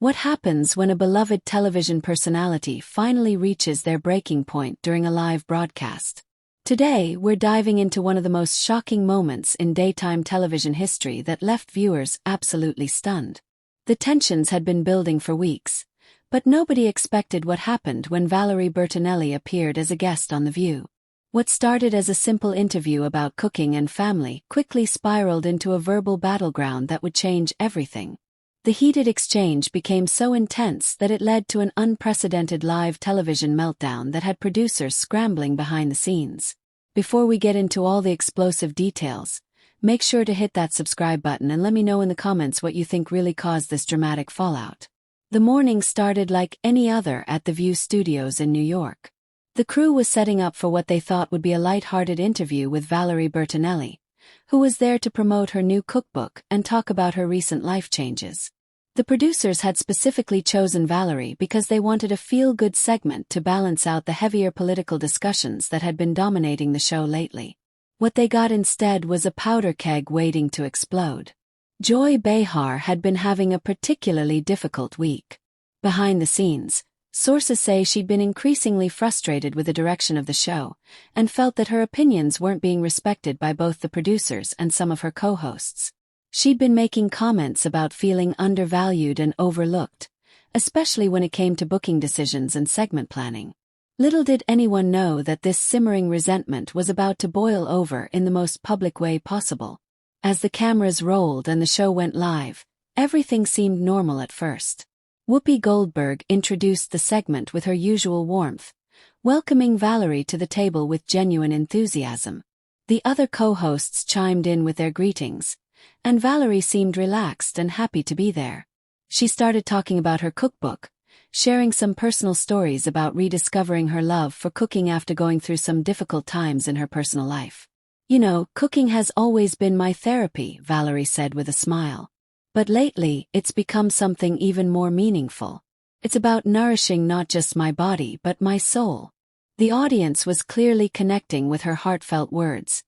What happens when a beloved television personality finally reaches their breaking point during a live broadcast? Today, we're diving into one of the most shocking moments in daytime television history that left viewers absolutely stunned. The tensions had been building for weeks, but nobody expected what happened when Valerie Bertinelli appeared as a guest on The View. What started as a simple interview about cooking and family quickly spiraled into a verbal battleground that would change everything. The heated exchange became so intense that it led to an unprecedented live television meltdown that had producers scrambling behind the scenes. Before we get into all the explosive details, make sure to hit that subscribe button and let me know in the comments what you think really caused this dramatic fallout. The morning started like any other at The View studios in New York. The crew was setting up for what they thought would be a lighthearted interview with Valerie Bertinelli, who was there to promote her new cookbook and talk about her recent life changes. The producers had specifically chosen Valerie because they wanted a feel-good segment to balance out the heavier political discussions that had been dominating the show lately. What they got instead was a powder keg waiting to explode. Joy Behar had been having a particularly difficult week. Behind the scenes, sources say she'd been increasingly frustrated with the direction of the show, and felt that her opinions weren't being respected by both the producers and some of her co-hosts. She'd been making comments about feeling undervalued and overlooked, especially when it came to booking decisions and segment planning. Little did anyone know that this simmering resentment was about to boil over in the most public way possible. As the cameras rolled and the show went live, everything seemed normal at first. Whoopi Goldberg introduced the segment with her usual warmth, welcoming Valerie to the table with genuine enthusiasm. The other co-hosts chimed in with their greetings, and Valerie seemed relaxed and happy to be there. She started talking about her cookbook, sharing some personal stories about rediscovering her love for cooking after going through some difficult times in her personal life. "You know, cooking has always been my therapy," Valerie said with a smile. "But lately, it's become something even more meaningful. It's about nourishing not just my body but my soul." The audience was clearly connecting with her heartfelt words,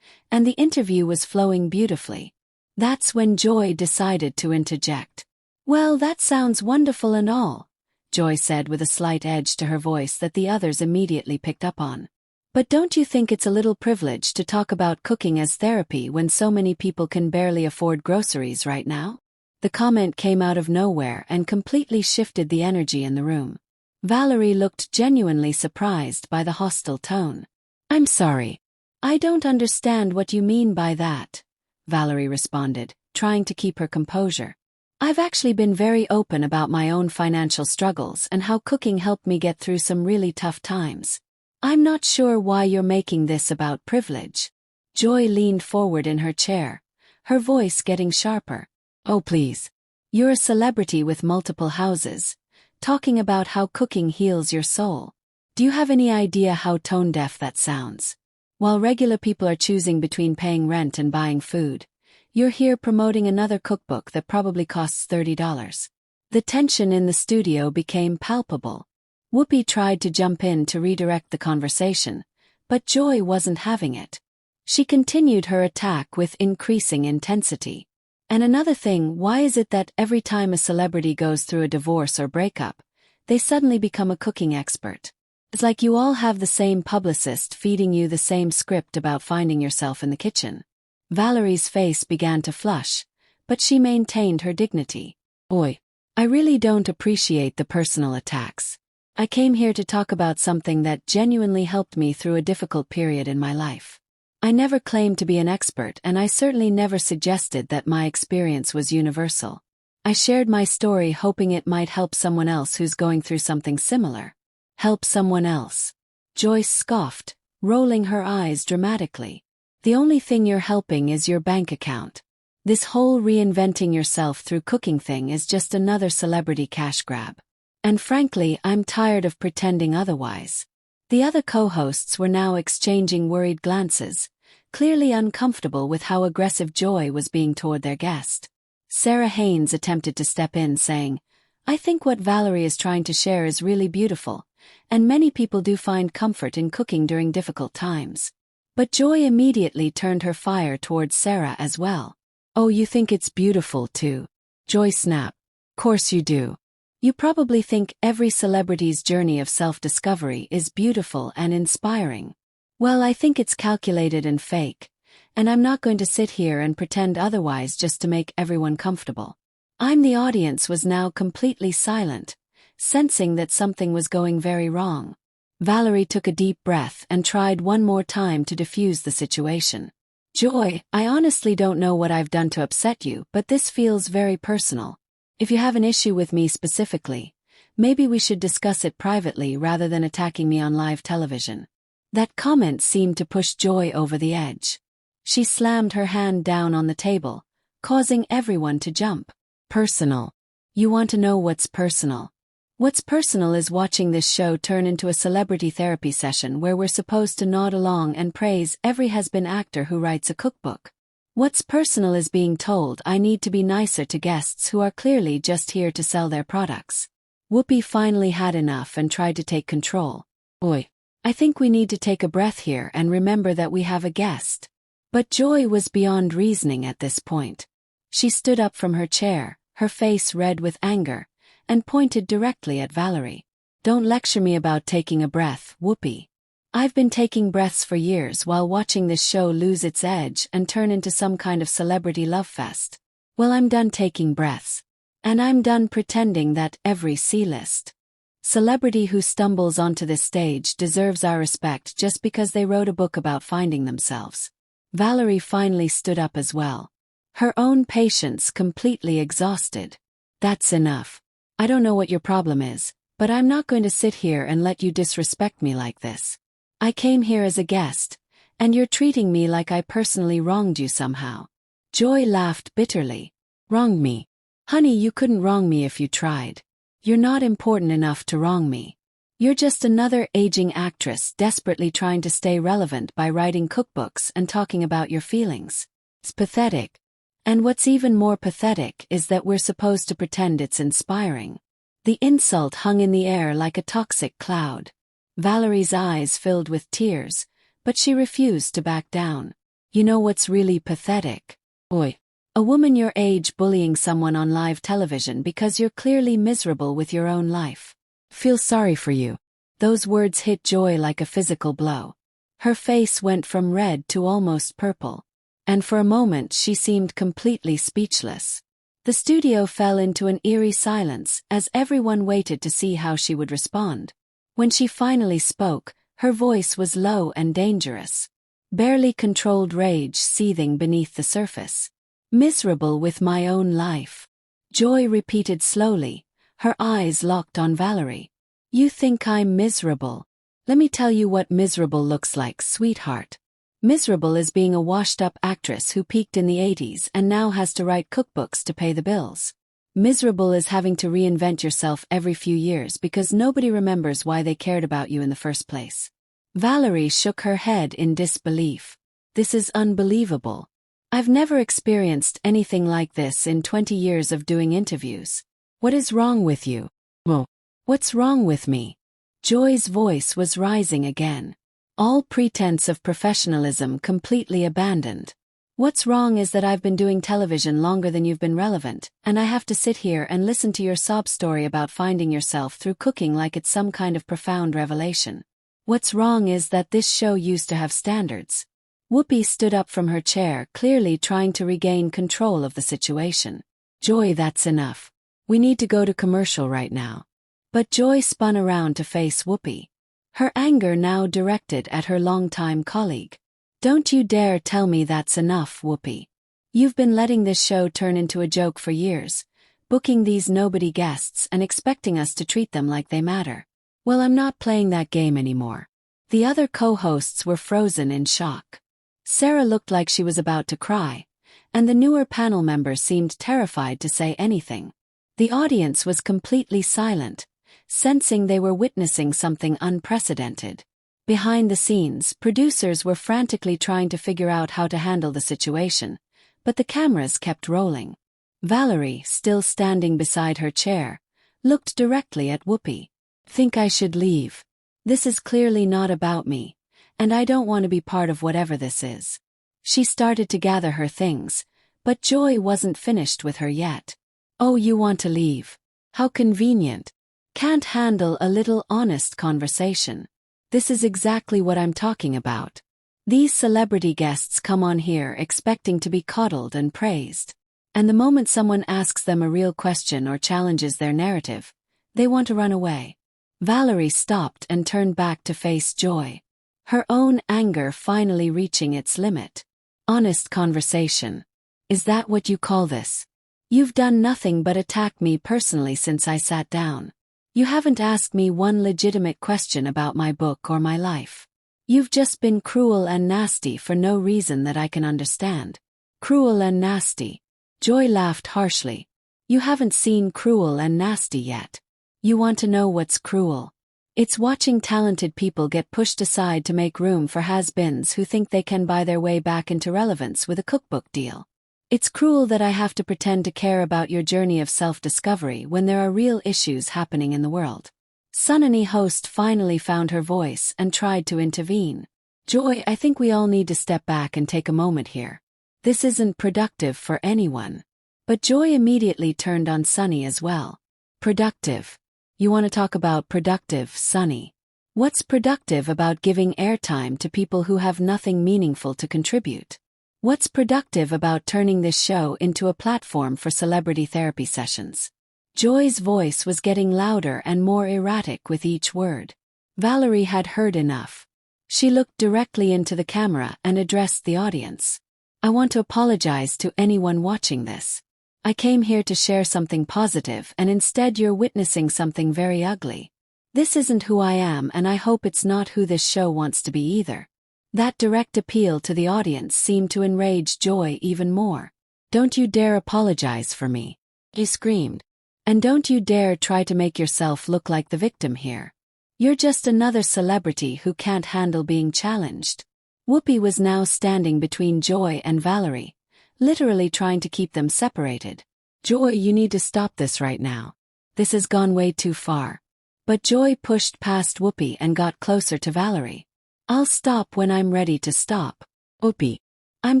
and the interview was flowing beautifully. That's when Joy decided to interject. "Well, that sounds wonderful and all," Joy said with a slight edge to her voice that the others immediately picked up on. "But don't you think it's a little privileged to talk about cooking as therapy when so many people can barely afford groceries right now?" The comment came out of nowhere and completely shifted the energy in the room. Valerie looked genuinely surprised by the hostile tone. "I'm sorry. I don't understand what you mean by that," Valerie responded, trying to keep her composure. "I've actually been very open about my own financial struggles and how cooking helped me get through some really tough times. I'm not sure why you're making this about privilege." Joy leaned forward in her chair, her voice getting sharper. "Oh please. You're a celebrity with multiple houses, talking about how cooking heals your soul. Do you have any idea how tone-deaf that sounds? While regular people are choosing between paying rent and buying food, you're here promoting another cookbook that probably costs $30. The tension in the studio became palpable. Whoopi tried to jump in to redirect the conversation, but Joy wasn't having it. She continued her attack with increasing intensity. "And another thing, why is it that every time a celebrity goes through a divorce or breakup, they suddenly become a cooking expert? It's like you all have the same publicist feeding you the same script about finding yourself in the kitchen." Valerie's face began to flush, but she maintained her dignity. "Boy, I really don't appreciate the personal attacks. I came here to talk about something that genuinely helped me through a difficult period in my life. I never claimed to be an expert, and I certainly never suggested that my experience was universal. I shared my story hoping it might help someone else who's going through something similar." "Help someone else?" Joyce scoffed, rolling her eyes dramatically. "The only thing you're helping is your bank account. This whole reinventing yourself through cooking thing is just another celebrity cash grab. And frankly, I'm tired of pretending otherwise." The other co-hosts were now exchanging worried glances, clearly uncomfortable with how aggressive Joy was being toward their guest. Sarah Haynes attempted to step in, saying, "I think what Valerie is trying to share is really beautiful, and many people do find comfort in cooking during difficult times." But Joy immediately turned her fire towards Sarah as well. "Oh, you think it's beautiful too?" Joy snapped. "Course you do. You probably think every celebrity's journey of self-discovery is beautiful and inspiring. Well, I think it's calculated and fake, and I'm not going to sit here and pretend otherwise just to make everyone comfortable. The audience was now completely silent, sensing that something was going very wrong. Valerie took a deep breath and tried one more time to diffuse the situation. Joy, I honestly don't know what I've done to upset you, but this feels very personal. If you have an issue with me specifically, maybe we should discuss it privately rather than attacking me on live television. That comment seemed to push Joy over the edge. She slammed her hand down on the table, causing everyone to jump. Personal. You want to know what's personal? What's personal is watching this show turn into a celebrity therapy session where we're supposed to nod along and praise every has-been actor who writes a cookbook. What's personal is being told I need to be nicer to guests who are clearly just here to sell their products. Whoopi finally had enough and tried to take control. Oi, I think we need to take a breath here and remember that we have a guest. But Joy was beyond reasoning at this point. She stood up from her chair, her face red with anger, and pointed directly at Valerie. Don't lecture me about taking a breath, Whoopi. I've been taking breaths for years while watching this show lose its edge and turn into some kind of celebrity love fest. Well, I'm done taking breaths. And I'm done pretending that every C-list celebrity who stumbles onto this stage deserves our respect just because they wrote a book about finding themselves. Valerie finally stood up as well. Her own patience completely exhausted. That's enough. I don't know what your problem is, but I'm not going to sit here and let you disrespect me like this. I came here as a guest, and you're treating me like I personally wronged you somehow. Joy laughed bitterly. Wronged me? Honey, you couldn't wrong me if you tried. You're not important enough to wrong me. You're just another aging actress desperately trying to stay relevant by writing cookbooks and talking about your feelings. It's pathetic. And what's even more pathetic is that we're supposed to pretend it's inspiring. The insult hung in the air like a toxic cloud. Valerie's eyes filled with tears, but she refused to back down. You know what's really pathetic? Oi. A woman your age bullying someone on live television because you're clearly miserable with your own life. Feel sorry for you. Those words hit Joy like a physical blow. Her face went from red to almost purple, and for a moment she seemed completely speechless. The studio fell into an eerie silence as everyone waited to see how she would respond. When she finally spoke, her voice was low and dangerous. Barely controlled rage seething beneath the surface. Miserable with my own life. Joy repeated slowly, her eyes locked on Valerie. You think I'm miserable? Let me tell you what miserable looks like, sweetheart. Miserable is being a washed-up actress who peaked in the 80s and now has to write cookbooks to pay the bills. Miserable is having to reinvent yourself every few years because nobody remembers why they cared about you in the first place. Valerie shook her head in disbelief. This is unbelievable. I've never experienced anything like this in 20 years of doing interviews. What is wrong with you? Well, what's wrong with me? Joy's voice was rising again. All pretense of professionalism completely abandoned. What's wrong is that I've been doing television longer than you've been relevant, and I have to sit here and listen to your sob story about finding yourself through cooking like it's some kind of profound revelation. What's wrong is that this show used to have standards. Whoopi stood up from her chair, clearly trying to regain control of the situation. Joy, that's enough. We need to go to commercial right now. But Joy spun around to face Whoopi. Her anger now directed at her longtime colleague. Don't you dare tell me that's enough, Whoopi. You've been letting this show turn into a joke for years, booking these nobody guests and expecting us to treat them like they matter. Well, I'm not playing that game anymore. The other co-hosts were frozen in shock. Sarah looked like she was about to cry, and the newer panel member seemed terrified to say anything. The audience was completely silent, sensing they were witnessing something unprecedented. Behind the scenes, producers were frantically trying to figure out how to handle the situation, but the cameras kept rolling. Valerie, still standing beside her chair, looked directly at Whoopi. Think I should leave? This is clearly not about me, and I don't want to be part of whatever this is. She started to gather her things, but Joy wasn't finished with her yet. Oh, you want to leave? How convenient. Can't handle a little honest conversation. This is exactly what I'm talking about. These celebrity guests come on here expecting to be coddled and praised. And the moment someone asks them a real question or challenges their narrative, they want to run away. Valerie stopped and turned back to face Joy, her own anger finally reaching its limit. Honest conversation. Is that what you call this? You've done nothing but attack me personally since I sat down. You haven't asked me one legitimate question about my book or my life. You've just been cruel and nasty for no reason that I can understand. Cruel and nasty. Joy laughed harshly. You haven't seen Cruel and Nasty yet. You want to know what's cruel? It's watching talented people get pushed aside to make room for has-beens who think they can buy their way back into relevance with a cookbook deal. It's cruel that I have to pretend to care about your journey of self-discovery when there are real issues happening in the world. Sunny host finally found her voice and tried to intervene. Joy, I think we all need to step back and take a moment here. This isn't productive for anyone. But Joy immediately turned on Sunny as well. Productive. You want to talk about productive, Sunny? What's productive about giving airtime to people who have nothing meaningful to contribute? What's productive about turning this show into a platform for celebrity therapy sessions? Joy's voice was getting louder and more erratic with each word. Valerie had heard enough. She looked directly into the camera and addressed the audience. I want to apologize to anyone watching this. I came here to share something positive and instead you're witnessing something very ugly. This isn't who I am and I hope it's not who this show wants to be either. That direct appeal to the audience seemed to enrage Joy even more. Don't you dare apologize for me, he screamed. And don't you dare try to make yourself look like the victim here. You're just another celebrity who can't handle being challenged. Whoopi was now standing between Joy and Valerie, literally trying to keep them separated. Joy, you need to stop this right now. This has gone way too far. But Joy pushed past Whoopi and got closer to Valerie. I'll stop when I'm ready to stop. Whoopi. I'm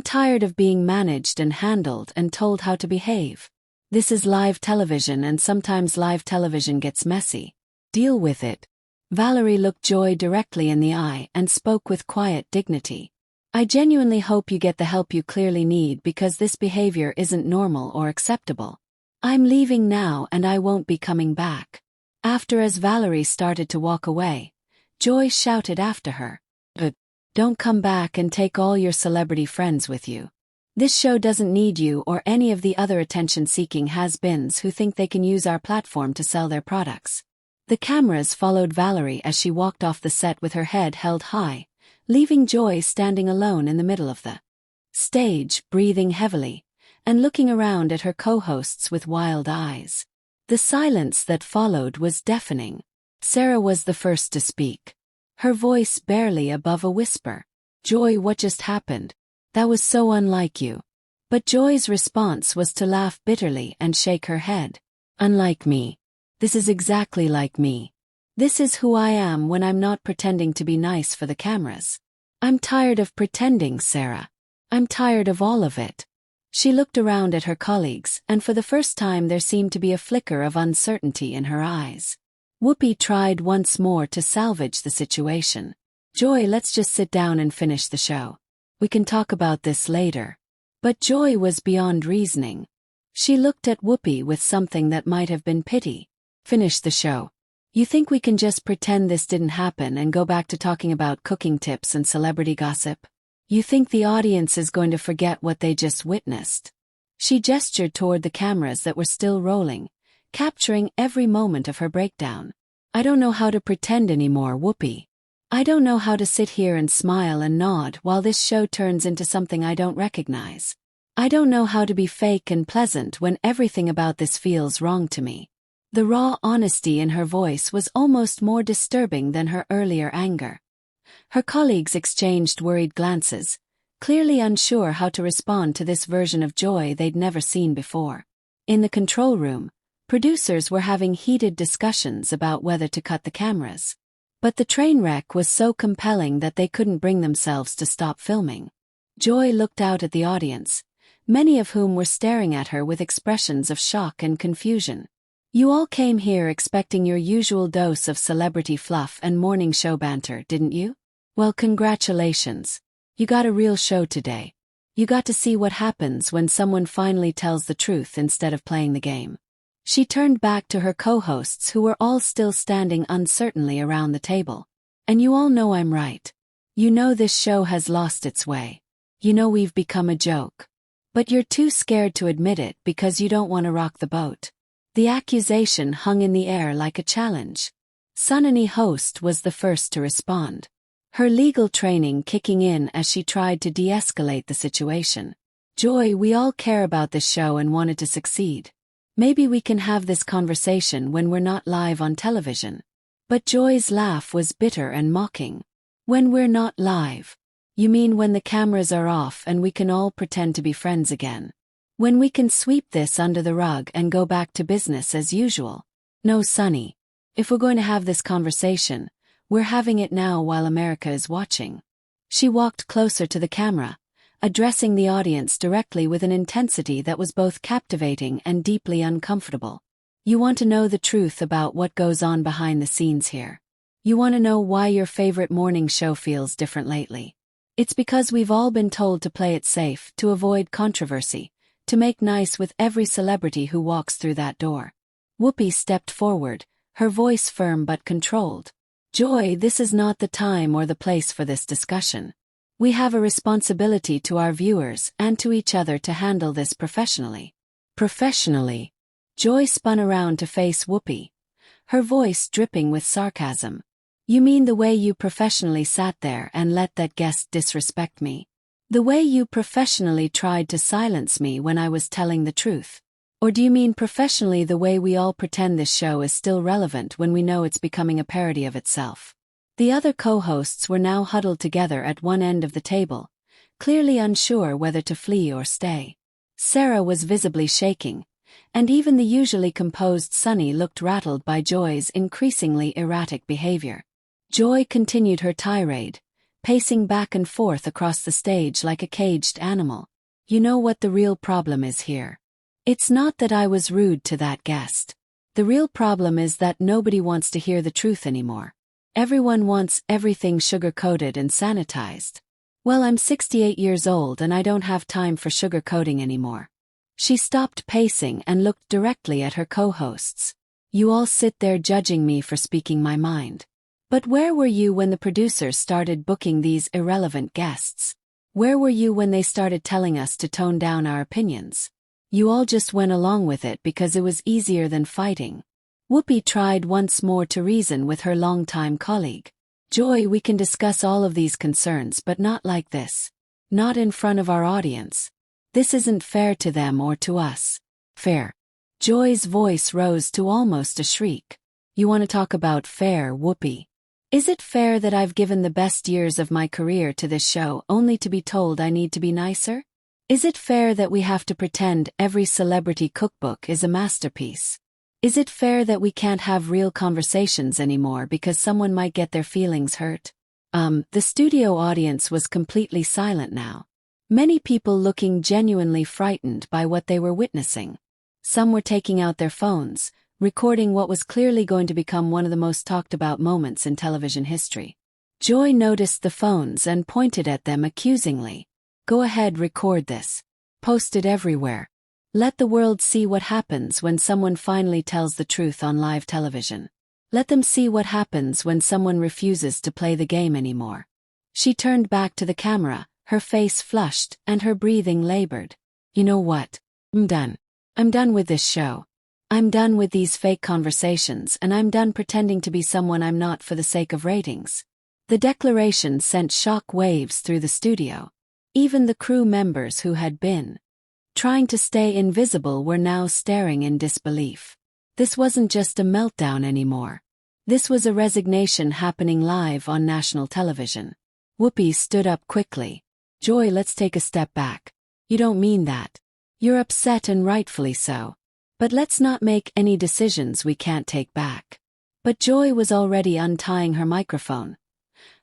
tired of being managed and handled and told how to behave. This is live television and sometimes live television gets messy. Deal with it. Valerie looked Joy directly in the eye and spoke with quiet dignity. I genuinely hope you get the help you clearly need because this behavior isn't normal or acceptable. I'm leaving now and I won't be coming back. As Valerie started to walk away, Joy shouted after her. Don't come back and take all your celebrity friends with you. This show doesn't need you or any of the other attention-seeking has-beens who think they can use our platform to sell their products. The cameras followed Valerie as she walked off the set with her head held high, leaving Joy standing alone in the middle of the stage, breathing heavily, and looking around at her co-hosts with wild eyes. The silence that followed was deafening. Sarah was the first to speak. Her voice barely above a whisper. Joy, what just happened? That was so unlike you. But Joy's response was to laugh bitterly and shake her head. Unlike me. This is exactly like me. This is who I am when I'm not pretending to be nice for the cameras. I'm tired of pretending, Sarah. I'm tired of all of it. She looked around at her colleagues, and for the first time there seemed to be a flicker of uncertainty in her eyes. Whoopi tried once more to salvage the situation. Joy, let's just sit down and finish the show. We can talk about this later. But Joy was beyond reasoning. She looked at Whoopi with something that might have been pity. Finish the show. You think we can just pretend this didn't happen and go back to talking about cooking tips and celebrity gossip? You think the audience is going to forget what they just witnessed? She gestured toward the cameras that were still rolling, capturing every moment of her breakdown. I don't know how to pretend anymore, Whoopi. I don't know how to sit here and smile and nod while this show turns into something I don't recognize. I don't know how to be fake and pleasant when everything about this feels wrong to me. The raw honesty in her voice was almost more disturbing than her earlier anger. Her colleagues exchanged worried glances, clearly unsure how to respond to this version of Joy they'd never seen before. In the control room, producers were having heated discussions about whether to cut the cameras. But the train wreck was so compelling that they couldn't bring themselves to stop filming. Joy looked out at the audience, many of whom were staring at her with expressions of shock and confusion. You all came here expecting your usual dose of celebrity fluff and morning show banter, didn't you? Well, congratulations. You got a real show today. You got to see what happens when someone finally tells the truth instead of playing the game. She turned back to her co-hosts who were all still standing uncertainly around the table. And you all know I'm right. You know this show has lost its way. You know we've become a joke. But you're too scared to admit it because you don't want to rock the boat. The accusation hung in the air like a challenge. Sunny host was the first to respond. Her legal training kicking in as she tried to de-escalate the situation. Joy, we all care about this show and want it to succeed. Maybe we can have this conversation when we're not live on television. But Joy's laugh was bitter and mocking. When we're not live? You mean when the cameras are off and we can all pretend to be friends again? When we can sweep this under the rug and go back to business as usual? No, Sunny. If we're going to have this conversation, we're having it now while America is watching. She walked closer to the camera, addressing the audience directly with an intensity that was both captivating and deeply uncomfortable. You want to know the truth about what goes on behind the scenes here. You want to know why your favorite morning show feels different lately. It's because we've all been told to play it safe, to avoid controversy, to make nice with every celebrity who walks through that door. Whoopi stepped forward, her voice firm but controlled. Joy, this is not the time or the place for this discussion. We have a responsibility to our viewers and to each other to handle this professionally. Professionally? Joy spun around to face Whoopi, her voice dripping with sarcasm. You mean the way you professionally sat there and let that guest disrespect me? The way you professionally tried to silence me when I was telling the truth? Or do you mean professionally the way we all pretend this show is still relevant when we know it's becoming a parody of itself? The other co-hosts were now huddled together at one end of the table, clearly unsure whether to flee or stay. Sarah was visibly shaking, and even the usually composed Sunny looked rattled by Joy's increasingly erratic behavior. Joy continued her tirade, pacing back and forth across the stage like a caged animal. You know what the real problem is here? It's not that I was rude to that guest. The real problem is that nobody wants to hear the truth anymore. Everyone wants everything sugar-coated and sanitized. Well, I'm 68 years old and I don't have time for sugar-coating anymore. She stopped pacing and looked directly at her co-hosts. You all sit there judging me for speaking my mind. But where were you when the producers started booking these irrelevant guests? Where were you when they started telling us to tone down our opinions? You all just went along with it because it was easier than fighting. Whoopi tried once more to reason with her longtime colleague. Joy, we can discuss all of these concerns but not like this. Not in front of our audience. This isn't fair to them or to us. Fair. Joy's voice rose to almost a shriek. You want to talk about fair, Whoopi? Is it fair that I've given the best years of my career to this show only to be told I need to be nicer? Is it fair that we have to pretend every celebrity cookbook is a masterpiece? Is it fair that we can't have real conversations anymore because someone might get their feelings hurt? The studio audience was completely silent now. Many people looking genuinely frightened by what they were witnessing. Some were taking out their phones, recording what was clearly going to become one of the most talked about moments in television history. Joy noticed the phones and pointed at them accusingly. Go ahead, record this. Post it everywhere. Let the world see what happens when someone finally tells the truth on live television. Let them see what happens when someone refuses to play the game anymore. She turned back to the camera, her face flushed and her breathing labored. You know what? I'm done. I'm done with this show. I'm done with these fake conversations and I'm done pretending to be someone I'm not for the sake of ratings. The declaration sent shock waves through the studio. Even the crew members who had been trying to stay invisible were now staring in disbelief. This wasn't just a meltdown anymore. This was a resignation happening live on national television. Whoopi stood up quickly. Joy, let's take a step back. You don't mean that. You're upset and rightfully so. But let's not make any decisions we can't take back. But Joy was already untying her microphone.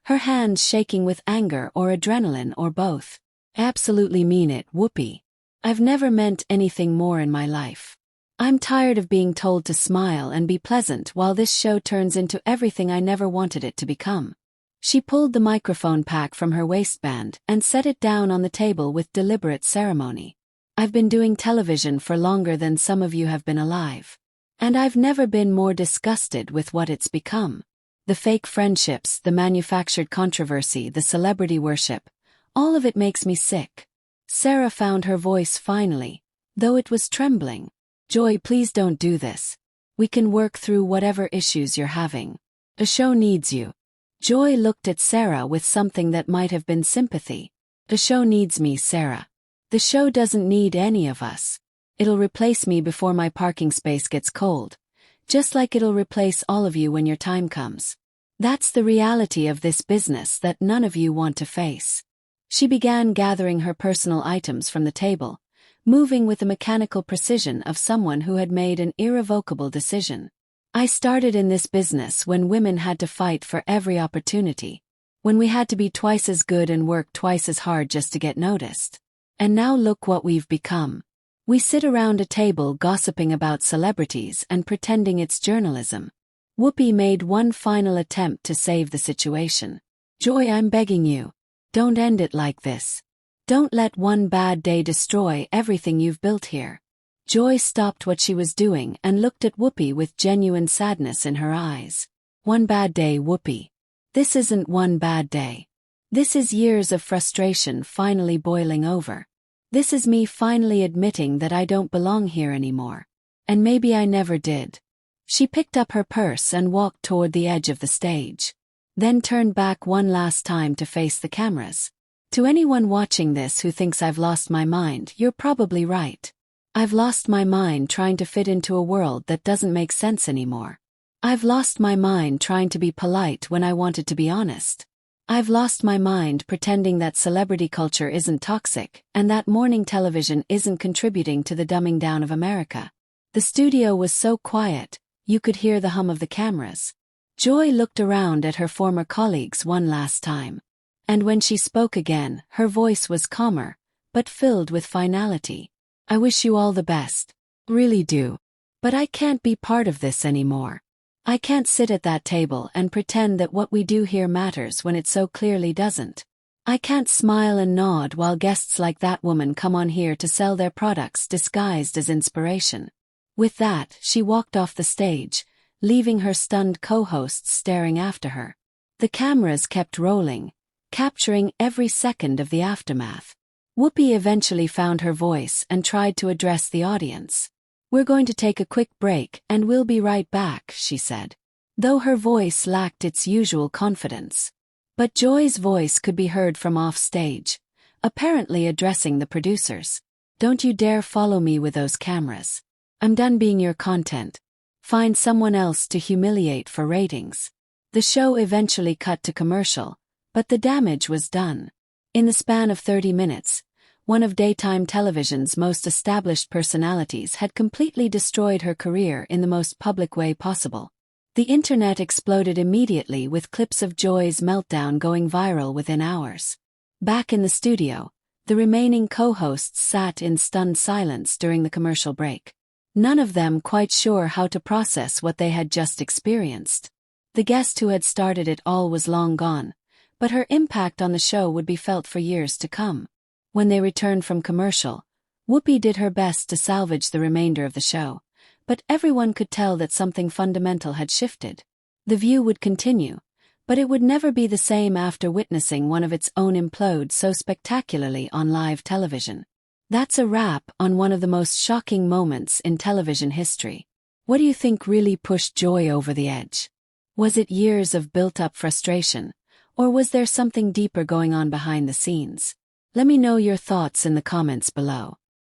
Her hands shaking with anger or adrenaline or both. Absolutely mean it, Whoopi. I've never meant anything more in my life. I'm tired of being told to smile and be pleasant while this show turns into everything I never wanted it to become. She pulled the microphone pack from her waistband and set it down on the table with deliberate ceremony. I've been doing television for longer than some of you have been alive. And I've never been more disgusted with what it's become. The fake friendships, the manufactured controversy, the celebrity worship, all of it makes me sick. Sarah found her voice finally, though it was trembling. Joy, please don't do this. We can work through whatever issues you're having. The show needs you. Joy looked at Sarah with something that might have been sympathy. The show needs me, Sarah. The show doesn't need any of us. It'll replace me before my parking space gets cold, just like it'll replace all of you when your time comes. That's the reality of this business that none of you want to face. She began gathering her personal items from the table, moving with the mechanical precision of someone who had made an irrevocable decision. I started in this business when women had to fight for every opportunity, when we had to be twice as good and work twice as hard just to get noticed. And now look what we've become. We sit around a table gossiping about celebrities and pretending it's journalism. Whoopi made one final attempt to save the situation. Joy, I'm begging you. Don't end it like this. Don't let one bad day destroy everything you've built here. Joy stopped what she was doing and looked at Whoopi with genuine sadness in her eyes. One bad day, Whoopi. This isn't one bad day. This is years of frustration finally boiling over. This is me finally admitting that I don't belong here anymore. And maybe I never did. She picked up her purse and walked toward the edge of the stage. Then turned back one last time to face the cameras. To anyone watching this who thinks I've lost my mind, you're probably right. I've lost my mind trying to fit into a world that doesn't make sense anymore. I've lost my mind trying to be polite when I wanted to be honest. I've lost my mind pretending that celebrity culture isn't toxic and that morning television isn't contributing to the dumbing down of America. The studio was so quiet, you could hear the hum of the cameras. Joy looked around at her former colleagues one last time. And when she spoke again, her voice was calmer, but filled with finality. I wish you all the best. Really do. But I can't be part of this anymore. I can't sit at that table and pretend that what we do here matters when it so clearly doesn't. I can't smile and nod while guests like that woman come on here to sell their products disguised as inspiration. With that, she walked off the stage, leaving her stunned co-hosts staring after her. The cameras kept rolling, capturing every second of the aftermath. Whoopi eventually found her voice and tried to address the audience. We're going to take a quick break and we'll be right back, she said. Though her voice lacked its usual confidence. But Joy's voice could be heard from off stage, apparently addressing the producers. Don't you dare follow me with those cameras. I'm done being your content. Find someone else to humiliate for ratings. The show eventually cut to commercial, but the damage was done. In the span of 30 minutes, one of daytime television's most established personalities had completely destroyed her career in the most public way possible. The internet exploded immediately with clips of Joy's meltdown going viral within hours. Back in the studio, the remaining co-hosts sat in stunned silence during the commercial break. None of them quite sure how to process what they had just experienced. The guest who had started it all was long gone, but her impact on the show would be felt for years to come. When they returned from commercial, Whoopi did her best to salvage the remainder of the show, but everyone could tell that something fundamental had shifted. The View would continue, but it would never be the same after witnessing one of its own implode so spectacularly on live television. That's a wrap on one of the most shocking moments in television history. What do you think really pushed Joy over the edge? Was it years of built-up frustration, or was there something deeper going on behind the scenes? Let me know your thoughts in the comments below.